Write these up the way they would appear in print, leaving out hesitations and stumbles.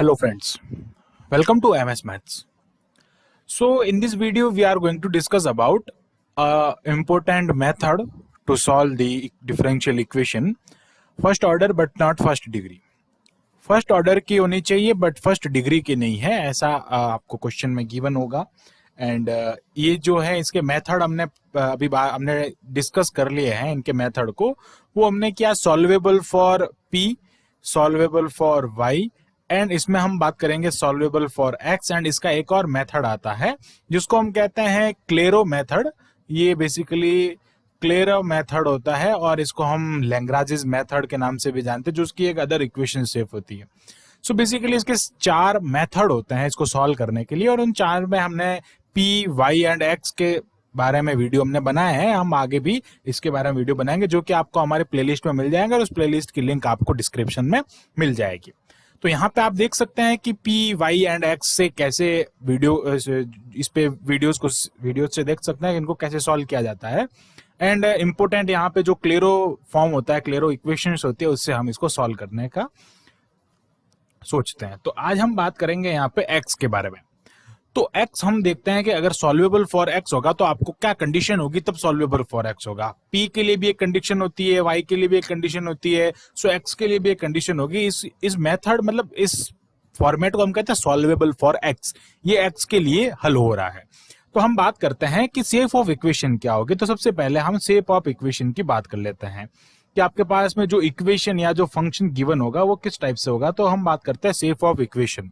Hello friends, welcome to MS Maths. So in this video we are going to discuss about a important method to solve the differential equation first order but not first degree. First order की होनी चाहिए but first degree की नहीं है, ऐसा आपको question में given होगा। एंड ये जो है इसके मेथड हमने डिस्कस कर लिए हैं इनके मेथड को। वो हमने किया solvable for p, solvable for y and इसमें हम बात करेंगे सॉल्वेबल फॉर x। एंड इसका एक और मेथड आता है जिसको हम कहते हैं क्लेरो मेथड। ये बेसिकली क्लेरो मेथड होता है और इसको हम लैग्रांजेस मेथड के नाम से भी जानते हैं, जो उसकी एक अदर इक्वेशन शेप होती है। सो बेसिकली इसके चार मेथड होते हैं इसको सॉल्व करने के लिए, और उन चार में हमने p, y एंड x के बारे में वीडियो हमने बनाए हैं। हम आगे भी इसके बारे में वीडियो बनाएंगे जो कि आपको हमारे प्लेलिस्ट में मिल जाएंगे और उस प्लेलिस्ट की लिंक आपको डिस्क्रिप्शन में मिल जाएगी। तो यहाँ पे आप देख सकते हैं कि p, y एंड x से कैसे इस पे वीडियो से देख सकते हैं इनको कैसे सॉल्व किया जाता है। एंड इम्पोर्टेंट यहाँ पे जो क्लेरो फॉर्म होता है, क्लेरो इक्वेशंस होती है, उससे हम इसको सॉल्व करने का सोचते हैं। तो आज हम बात करेंगे यहाँ पे x के बारे में। तो x हम देखते हैं कि अगर सॉल्वेबल फॉर x होगा तो आपको क्या कंडीशन होगी तब सॉल्वेबल फॉर x होगा। p के लिए भी एक कंडीशन होती है, y के लिए भी एक कंडीशन होती है, सो x के लिए भी एक कंडीशन होगी। इस मेथड मतलब इस फॉर्मेट को हम कहते हैं सॉल्वेबल फॉर x। ये x के लिए हल हो रहा है। तो हम बात करते हैं कि शेप ऑफ इक्वेशन क्या होगी। तो सबसे पहले हम शेप ऑफ इक्वेशन की बात कर लेते हैं कि आपके पास में जो इक्वेशन या जो फंक्शन गिवन होगा वो किस टाइप से होगा। तो हम बात करते हैं शेप ऑफ इक्वेशन।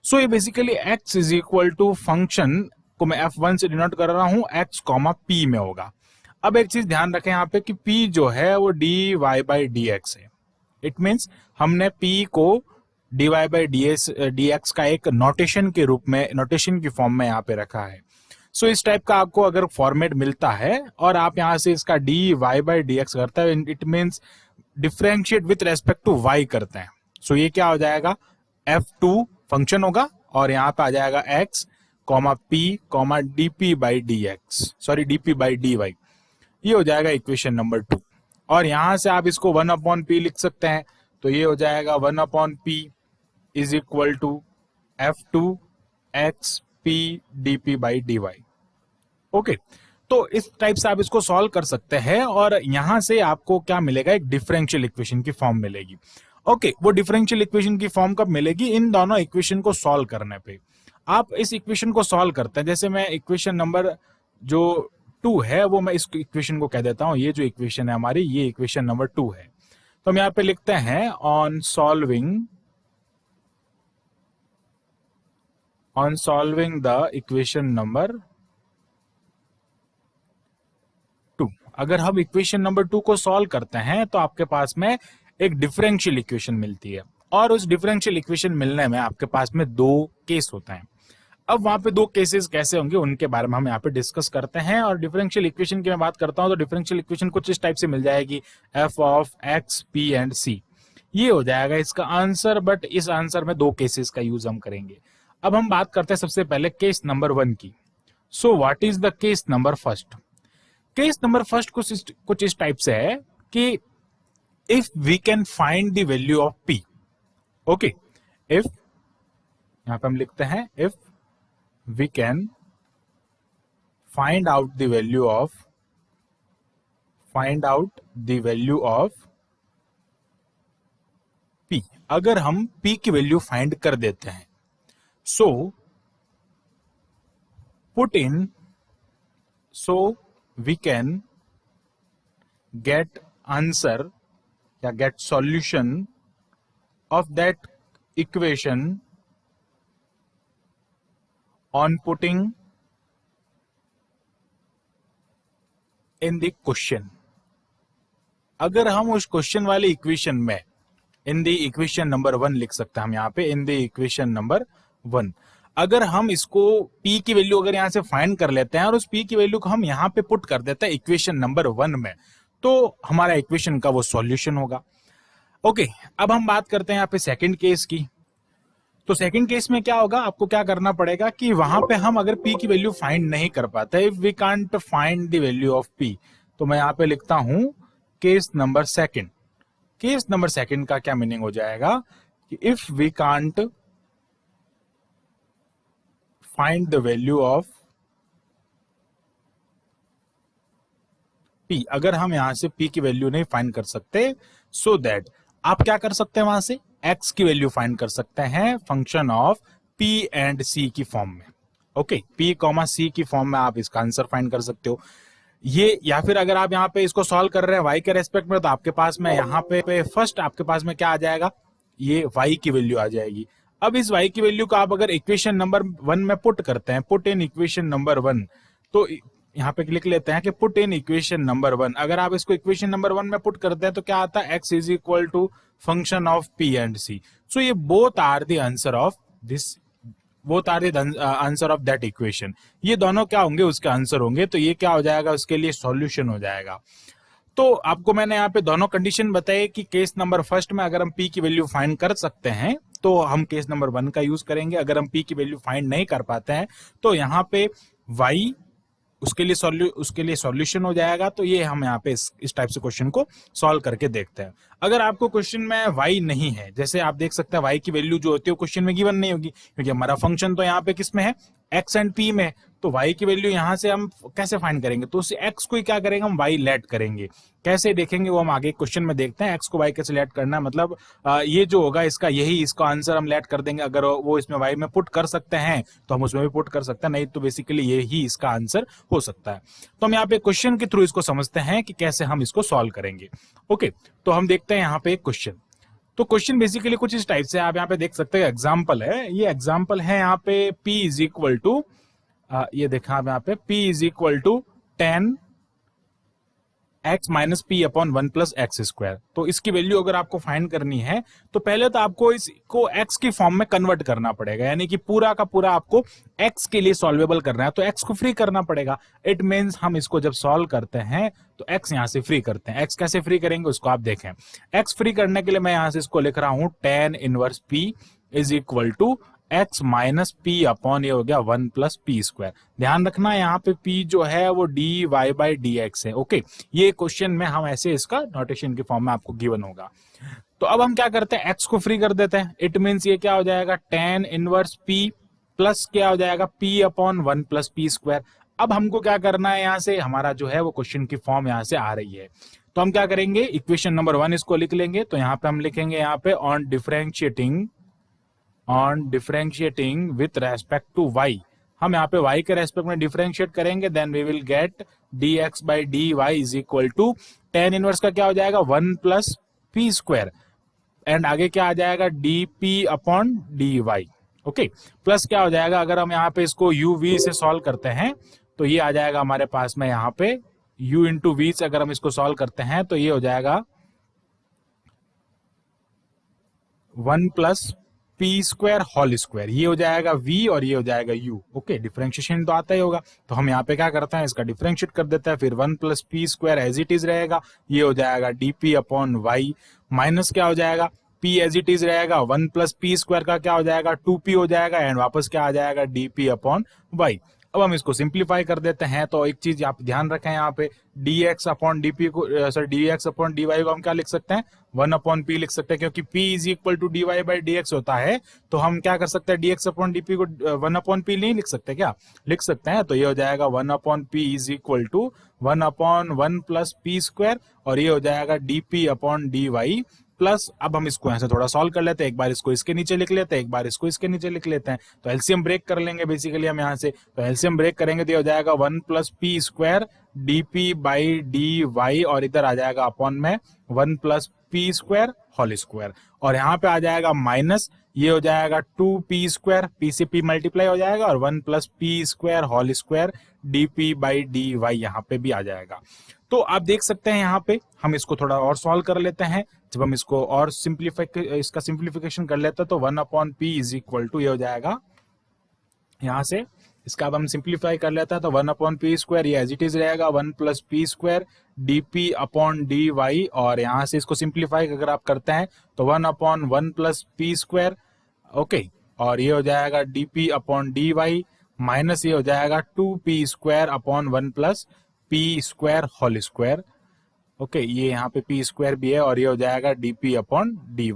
सो ये basically x is equal to function को मैं f1 से डिनोट कर रहा हूं, x कॉमा p में होगा। अब एक चीज ध्यान रखें यहाँ पे कि p जो है वो dy बाई dx है। इट मीन्स हमने p को dy बाई dx का एक नोटेशन के रूप में, नोटेशन की फॉर्म में यहाँ पे रखा है। सो इस टाइप का आपको अगर फॉर्मेट मिलता है और आप यहां से इसका dy बाई dx करता है, it means differentiate with respect to y करते हैं। सो ये क्या हो जाएगा, f2 फंक्शन होगा और यहाँ पे आ जाएगा x comma p comma dp by dx, sorry dp by dy। ये हो जाएगा इक्वेशन नंबर 2। और यहां से आप इसको 1 अपॉन p लिख सकते हैं। तो ये हो जाएगा 1 upon p is equal to f2 x p dp by dy। Okay, तो इस टाइप से आप इसको सॉल्व कर सकते हैं और यहां से आपको क्या मिलेगा, एक डिफरेंशियल इक्वेशन की फॉर्म मिलेगी। ओके, वो डिफरेंशियल इक्वेशन की फॉर्म कब मिलेगी, इन दोनों इक्वेशन को सॉल्व करने पे। आप इस इक्वेशन को सॉल्व करते हैं, जैसे मैं इक्वेशन नंबर जो 2 है वो मैं इस इक्वेशन को कह देता हूं, ये जो इक्वेशन है हमारी, ये इक्वेशन नंबर 2 है। तो हम यहाँ पे लिखते हैं on solving the equation number 2। अगर हम इक्वेशन नंबर 2 को सॉल्व करते हैं तो आपके पास में एक डिफरेंशियल इक्वेशन मिलती है, और उस डिफरेंशियल इक्वेशन मिलने में आपके पास में 2 केस होते हैं। अब वहां पे 2 केसेस कैसे होंगे उनके बारे में हम यहाँ पे डिस्कस करते हैं। और डिफरेंशियल इक्वेशन की मैं बात करता हूं तो डिफरेंशियल इक्वेशन कुछ इस टाइप से मिल जाएगी, f of x, p and c। ये हो जाएगा इसका आंसर, बट इस आंसर में 2 केसेस का यूज हम करेंगे। अब हम बात करते हैं सबसे पहले केस नंबर 1 की। So what is the case number first. Case number first कुछ इस टाइप से है कि if we can find the value of p, okay, if यहां पे हम लिखते हैं if we can find out the value of p, अगर हम p की वैल्यू फाइंड कर देते हैं, so we can get answer या get solution of that equation on putting in the question। अगर हम उस क्वेश्चन वाले इक्वेशन में इन द इक्वेशन नंबर 1 लिख सकते हैं, हम यहाँ पे इन द इक्वेशन नंबर 1, अगर हम इसको p की वैल्यू अगर यहाँ से फाइंड कर लेते हैं और उस p की वैल्यू को हम यहाँ पे पुट कर देते हैं इक्वेशन नंबर 1 में, तो हमारा इक्वेशन का वो सॉल्यूशन होगा। ओके, अब हम बात करते हैं यहाँ पे सेकंड केस की। तो सेकंड केस में क्या होगा, आपको क्या करना पड़ेगा कि वहां पे हम अगर p की वैल्यू फाइंड नहीं कर पाते, if we can't find the value of p, तो मैं यहाँ पे लिखता हूं case number second. Case number second का क्या मीनिंग हो जाएगा कि if we can't find the value of p। अगर हम यहां से p की वैल्यू नहीं फाइंड कर सकते, सो दैट आप क्या कर सकते हैं, वहां से x की वैल्यू फाइंड कर सकते हैं function of p and c की फॉर्म में। ओके, p कॉमा c की फॉर्म में आप इसका आंसर फाइंड कर सकते हो ये। या फिर अगर आप यहाँ पे इसको सॉल्व कर रहे हैं y के रेस्पेक्ट में, तो आपके पास में यहाँ पे फर्स्ट आपके पास में क्या आ जाएगा, ये y की वैल्यू आ जाएगी। अब इस y की वैल्यू को आप अगर इक्वेशन नंबर 1 में पुट करते हैं, पुट इन इक्वेशन नंबर 1, तो यहाँ पे लिख लेते हैं कि पुट इन इक्वेशन नंबर 1। अगर आप इसको इक्वेशन नंबर 1 में पुट करते हैं तो क्या आता है, x is equal to function of p and c। So ये both are the answer of this, both are the answer of that equation. ये दोनों क्या होंगे, उसके आंसर होंगे। तो ये क्या हो जाएगा, उसके लिए सॉल्यूशन हो जाएगा। तो आपको मैंने यहाँ पे दोनों कंडीशन बताई कि केस नंबर फर्स्ट में अगर हम p की वैल्यू फाइंड कर सकते हैं तो हम केस नंबर 1 का यूज करेंगे। अगर हम p की वैल्यू फाइंड नहीं कर पाते हैं तो यहाँ पे y उसके लिए सॉल्यूशन हो जाएगा। तो ये हम यहाँ पे इस टाइप से क्वेश्चन को सॉल्व करके देखते हैं। अगर आपको क्वेश्चन में y नहीं है, जैसे आप देख सकते हैं y की वैल्यू जो होती है वो क्वेश्चन में गिवन नहीं होगी, क्योंकि हमारा फंक्शन तो यहाँ पे किस में है, x एंड p में। तो y की वैल्यू यहाँ से हम कैसे फाइंड करेंगे, तो उस x को ही क्या करेंगे, हम y लेट करेंगे। कैसे देखेंगे वो हम आगे क्वेश्चन में देखते हैं। x को y कैसे लेट करना है, मतलब ये जो होगा इसका इसका आंसर हम लेट कर देंगे। अगर वो इसमें y में पुट कर सकते हैं तो हम उसमें भी पुट कर सकते हैं, नहीं तो बेसिकली यही इसका आंसर हो सकता है। तो हम यहाँ पे क्वेश्चन के थ्रू इसको समझते हैं कि कैसे हम इसको सॉल्व करेंगे। ओके, तो हम देखते हैं यहाँ पे एक क्वेश्चन। तो क्वेश्चन बेसिकली कुछ इस टाइप से, आप यहाँ पे देख सकते हैं एग्जाम्पल है। ये एग्जाम्पल है यहाँ पे p इज इक्वल टू, ये देखा आप यहाँ पे p is equal to 10 x minus p upon 1 plus x square. तो इसकी वैल्यू अगर आपको फाइंड करनी है तो पहले तो आपको इसको x की फॉर्म में कन्वर्ट करना पड़ेगा, यानी कि पूरा का पूरा आपको x के लिए सॉल्वेबल करना है। तो x को फ्री करना पड़ेगा। इट मींस हम इसको जब सॉल्व करते हैं तो x यहां से फ्री करते हैं। x कैसे फ्री करेंगे उसको आप देखें। x फ्री करने के लिए मैं यहां से इसको लिख रहा हूं tan inverse p is equal to x minus p upon ये हो गया 1 प्लस पी स्क्वायर। ध्यान रखना यहाँ पे p जो है वो dy बाई dx है। ओके, ये क्वेश्चन में हम ऐसे इसका नोटेशन की फॉर्म में आपको गिवन होगा। तो अब हम क्या करते हैं, x को फ्री कर देते हैं। इट मींस ये क्या हो जाएगा, tan इनवर्स p प्लस क्या हो जाएगा, p upon 1 plus P square. अब हमको क्या करना है, यहाँ से हमारा जो है वो क्वेश्चन की फॉर्म यहाँ से आ रही है। तो हम क्या करेंगे, इक्वेशन नंबर 1 इसको लिख लेंगे। तो यहाँ पे हम लिखेंगे यहाँ पे on differentiating with respect to y। हम यहाँ पे y के रेस्पेक्ट में डिफरेंशिएट करेंगे, then we will get dx by dy is equal to tan inverse का क्या हो जाएगा 1 प्लस पी स्क्वायर, एंड आगे क्या आ जाएगा dp upon dy। Okay, plus क्या हो जाएगा, अगर हम यहाँ पे इसको uv से सॉल्व करते हैं तो ये आ जाएगा हमारे पास में यहाँ पे u इंटू वी से अगर हम इसको सॉल्व करते हैं तो ये हो जाएगा 1 plus P square whole square. ये हो जाएगा v और ये हो जाएगा u। ओके, डिफरेंशिएशन तो आता ही होगा। तो हम यहाँ पे क्या करते हैं, इसका डिफरेंशिएट कर देते हैं। फिर 1 plus P square as it is रहेगा, ये हो जाएगा dp अपॉन y, माइनस क्या हो जाएगा p एज इट इज रहेगा, 1 प्लस पी स्क्वायर का क्या हो जाएगा 2p हो जाएगा, एंड वापस क्या आ जाएगा dp अपॉन y। अब हम इसको सिंप्लीफाई कर देते हैं। तो एक चीज आप ध्यान रखें, यहाँ पे dx अपॉन dp को dx अपॉन dy को हम क्या लिख सकते हैं, 1 अपॉन p लिख सकते हैं, क्योंकि p is equal to dy by dx होता है। तो हम क्या कर सकते हैं, dx अपॉन dp को 1 अपॉन p नहीं लिख सकते, क्या लिख सकते हैं। तो ये हो जाएगा 1 upon p is equal to 1 upon 1 plus P square, और ये हो जाएगा dp अपॉन dy प्लस। अब हम इसको यहाँ से थोड़ा सॉल्व कर लेते हैं। एक बार इसको इसके नीचे लिख लेते हैं, एक बार इसको इसके नीचे लिख लेते हैं। तो एलसीएम ब्रेक कर लेंगे बेसिकली हम यहाँ से। तो एलसीएम ब्रेक करेंगे तो ये हो जाएगा 1 plus P square dp by d y, और इधर आ जाएगा अपॉन में 1 plus P square whole square, और यहाँ पे आ जाएगा माइनस, ये हो जाएगा 2 पी स्क्वायर, पी से पी मल्टीप्लाई हो जाएगा, और 1 plus P square whole square dp by d y यहाँ पे भी आ जाएगा। तो आप देख सकते हैं यहाँ पे हम इसको थोड़ा और सॉल्व कर लेते हैं। जब हम इसको और इसका सिंप्लीफिकेशन कर लेते हैं तो 1 upon p is equal to ये हो जाएगा, यहाँ से इसका अब हम सिंप्लीफाई कर लेते हैं तो 1 अपॉन पी स्क्वायर ये एज इट इज रहेगा 1 plus P square dp upon d y, और यहाँ से इसको सिंप्लीफाई अगर आप करते हैं तो 1 upon 1 plus P square. Okay, और ये हो जाएगा dp upon d y, minus ये हो जाएगा 2 P square upon 1 plus P square whole square. Okay, ये यहाँ पे पी स्क्वायर भी है, और ये हो जाएगा dp अपॉन dy।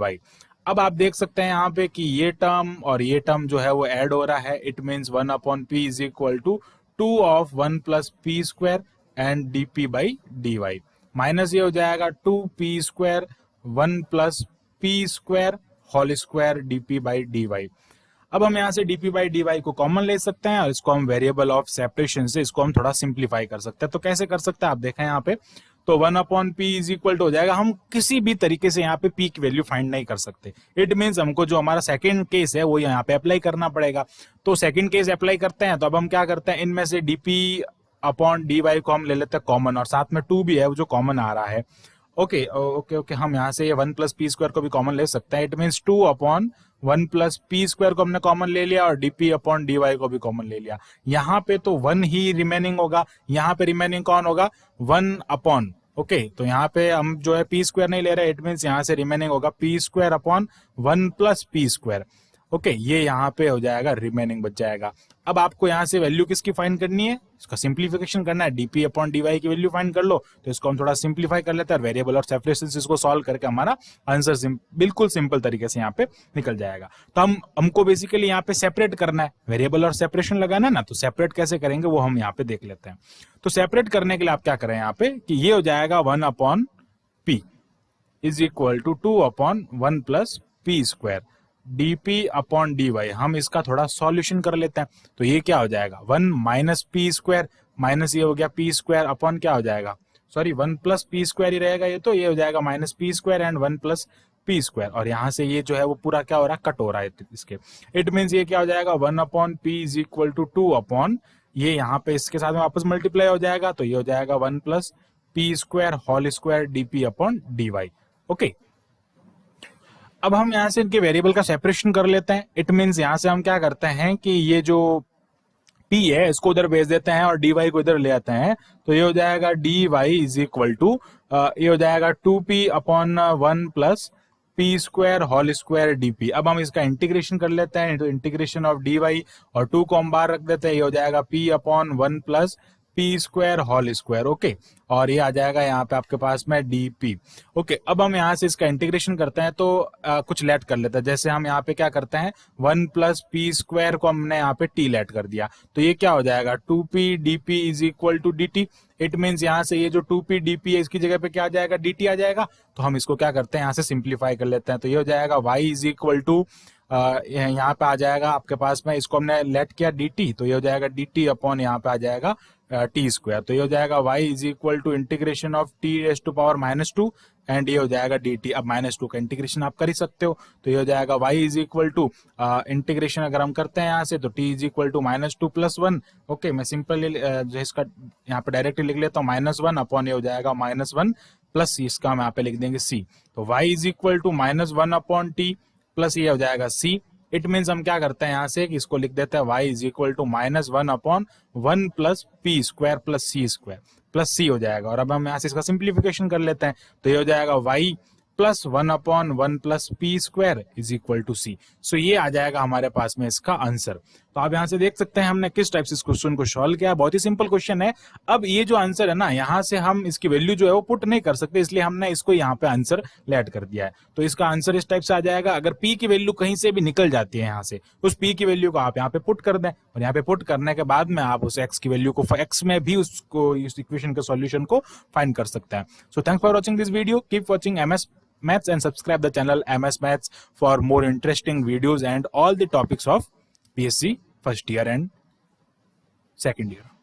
अब आप देख सकते हैं यहाँ पे कि ये टर्म और ये टर्म जो है वो ऐड हो रहा है. It means 1/p is equal to 2 of 1 plus P square and dp by dy. Minus ये हो जाएगा 2p square 1 plus P square whole square dp by dy. अब हम यहाँ से dp बाई dy को कॉमन ले सकते हैं और इसको हम वेरिएबल ऑफ सेपरेशन से इसको हम थोड़ा सिंप्लीफाई कर सकते हैं. तो कैसे कर सकते हैं आप देखें यहाँ पे. तो 1/p इज इक्वल टू हो जाएगा, हम किसी भी तरीके से यहाँ पे p की वैल्यू फाइंड नहीं कर सकते. इट मीन्स हमको जो हमारा सेकंड केस है वो यहाँ पे अप्लाई करना पड़ेगा. तो सेकंड केस अप्लाई करते हैं. तो अब हम क्या करते हैं, इनमें से dp अपॉन dy को हम ले लेते हैं कॉमन, और साथ में 2 भी है वो जो कॉमन आ रहा है. ओके ओके ओके, हम यहाँ से ये 1 प्लस पी स्क्वायर को भी कॉमन ले सकते हैं. It means 2 upon 1 plus P square को हमने कॉमन ले लिया और dp अपॉन dy को भी कॉमन ले लिया. यहाँ पे तो 1 ही रिमेनिंग होगा. यहाँ पे रिमेनिंग कौन होगा, 1 अपॉन. ओके तो यहाँ पे हम जो है पी स्क्वायर नहीं ले रहे. इट मीन्स यहाँ से रिमेनिंग होगा P square upon 1 plus P square. Okay ये यहाँ पे हो जाएगा, रिमेनिंग बच जाएगा. अब आपको यहाँ से वैल्यू किसकी फाइंड करनी है, इसका सिंप्लीफिकेशन करना है. dp अपॉन dy की वैल्यू फाइंड कर लो. तो इसको हम थोड़ा सिंप्लीफाई कर लेते हैं, वेरिएबल और सेपरेशन से इसको सॉल्व करके हमारा आंसर बिल्कुल सिंपल तरीके से यहाँ पे निकल जाएगा. तो हमको बेसिकली यहाँ पे सेपरेट करना है, वेरिएबल और सेपरेशन लगाना है ना. तो सेपरेट कैसे करेंगे वो हम यहाँ पे देख लेते हैं. तो सेपरेट करने के लिए आप क्या करें यहाँ पे कि ये हो जाएगा 1 upon p is equal to 2 upon 1 plus P square dp upon dy. हम इसका थोड़ा सॉल्यूशन कर लेते हैं. तो ये क्या हो जाएगा, 1 माइनस पी स्क्वायर माइनस ये हो गया पी स्क्वायर अपॉन क्या हो जाएगा, सॉरी 1 प्लस पी स्क्वायर ही रहेगा ये. तो ये हो जाएगा minus P square and 1 plus P square. और यहाँ से ये जो है वो पूरा क्या हो रहा है, कट हो रहा है इसके. इट मीन्स ये क्या हो जाएगा, 1 upon p is equal to 2 upon ये यहाँ पे इसके साथ में वापस मल्टीप्लाई हो जाएगा. तो ये हो जाएगा 1 plus P square whole square dp upon dy. Okay अब हम यहाँ से इनके वेरिएबल का सेपरेशन कर लेते हैं. इट मीन्स यहाँ से हम क्या करते हैं कि ये जो p है इसको उधर भेज देते हैं और dy को इधर ले आते हैं. तो ये हो जाएगा dy इज इक्वल टू ये हो जाएगा 2p upon 1 plus P square whole square dp. अब हम इसका इंटीग्रेशन कर लेते हैं. तो इंटीग्रेशन ऑफ dy और 2 को हम बाहर रख देते हैं. ये हो जाएगा p upon 1 plus P square whole square. Okay और ये आ जाएगा यहाँ पे आपके पास में dp. ओके अब हम यहाँ से इसका इंटीग्रेशन करते हैं. तो कुछ लेट कर लेते हैं. जैसे हम यहाँ पे क्या करते हैं, 1 प्लस पी स्क्वायर को हमने यहाँ पे t लेट कर दिया. तो ये क्या हो जाएगा, 2p dp is equal to dt. It means यहाँ से ये जो 2p dp है इसकी जगह पे क्या आ जाएगा, dt आ जाएगा. तो हम इसको क्या करते हैं, यहाँ से सिंप्लीफाई कर लेते हैं. तो ये हो जाएगा y इज इक्वल टू यहाँ पे आ जाएगा आपके पास में, इसको हमने लेट किया dt. तो ये हो जाएगा dt अपॉन यहाँ पे आ जाएगा टी स्क्वायर. तो ये हो जाएगा y is equal to integration of t raise to power -2 and ये हो जाएगा dt. अब -2 का इंटीग्रेशन आप कर ही सकते हो. तो ये हो जाएगा y is equal to integration अगर हम करते हैं यहाँ से तो t is equal to -2 plus 1. Okay मैं सिंपल जो इसका यहाँ पे डायरेक्टली लिख लेता हूँ, -1 अपॉन ये हो जाएगा -1 प्लस इसका हम यहाँ पे लिख देंगे c. तो y is equal to -1 upon t plus ये हो जाएगा c. इट मीन्स हम क्या करते हैं यहाँ से कि इसको लिख देते हैं y is equal to -1 upon 1 plus P square plus c square plus c हो जाएगा. और अब हम यहाँ से इसका सिंप्लीफिकेशन कर लेते हैं. तो ये हो जाएगा y plus 1 upon 1 plus P square is equal to C. So ये आ जाएगा हमारे पास में इसका आंसर. तो आप यहाँ से देख सकते हैं हमने किस टाइप से इस क्वेश्चन को सॉल्व किया. बहुत ही सिंपल क्वेश्चन है. अब ये जो आंसर है ना, यहाँ से हम इसकी वैल्यू जो है वो पुट नहीं कर सकते, इसलिए हमने इसको यहाँ पे आंसर लेट कर दिया है. तो इसका आंसर इस टाइप से आ जाएगा. अगर p की वैल्यू कहीं से भी निकल जाती है यहाँ से, उस p की वैल्यू को आप यहाँ पे पुट कर दें और यहाँ पे पुट करने के बाद में आप उस x की वैल्यू को x में भी उसको इस इक्वेशन के सॉल्यूशन को फाइंड कर सकते हैं. So thanks for watching this video. Keep watching MS Maths and subscribe the channel MS Maths for more interesting videos and all the topics of PSC first year and second year.